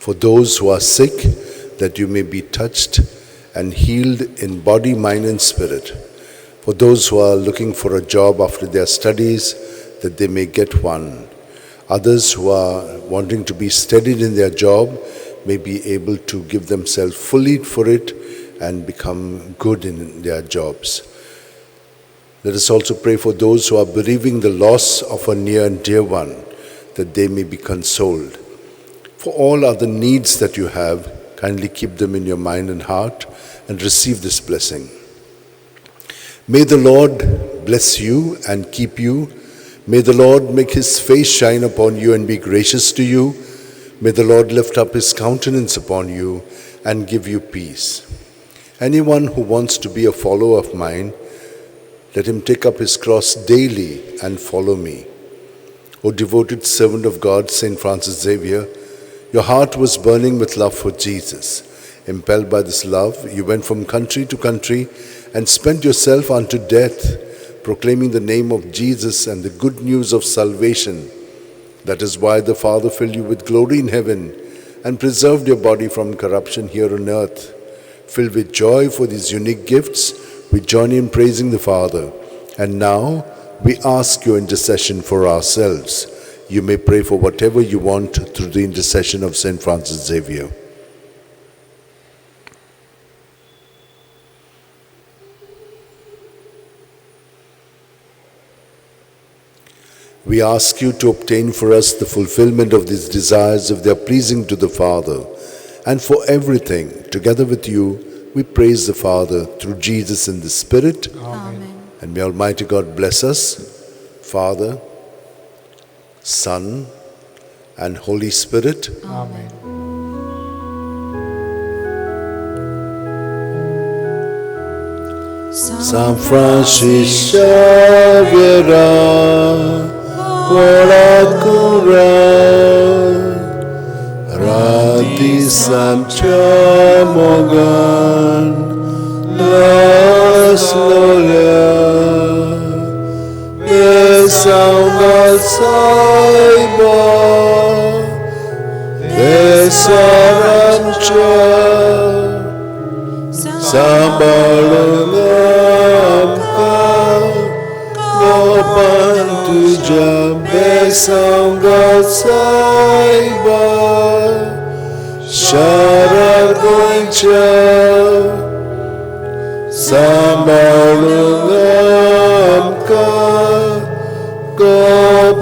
For those who are sick, that you may be touched and healed in body, mind, and spirit. For those who are looking for a job after their studies, that they may get one. Others who are wanting to be steadied in their job may be able to give themselves fully for it and become good in their jobs. Let us also pray for those who are bereaving the loss of a near and dear one, that they may be consoled. For all other needs that you have, kindly keep them in your mind and heart and receive this blessing. May the Lord bless you and keep you. May the Lord make his face shine upon you and be gracious to you. May the Lord lift up his countenance upon you and give you peace. Anyone who wants to be a follower of mine, let him take up his cross daily and follow me. O devoted servant of God, St. Francis Xavier, your heart was burning with love for Jesus. Impelled by this love, you went from country to country and spent yourself unto death, proclaiming the name of Jesus and the good news of salvation. That is why the Father filled you with glory in heaven and preserved your body from corruption here on earth. Filled with joy for these unique gifts, we join in praising the Father. And now, we ask your intercession for ourselves. You may pray for whatever you want through the intercession of St. Francis Xavier. We ask you to obtain for us the fulfillment of these desires if they are pleasing to the Father. And for everything, together with you, we praise the Father through Jesus in the Spirit. Amen. And may Almighty God bless us, Father, Son, and Holy Spirit. Amen. San Francis Xavier, Guaracura, Rati Sanchamogan, Las Lolia, Besaungal Saiba, Besarancha, Sambalungamka, Gopantuja, Besaungal Saiba, Sharaguncha, Sambalungamka, Gopantuja,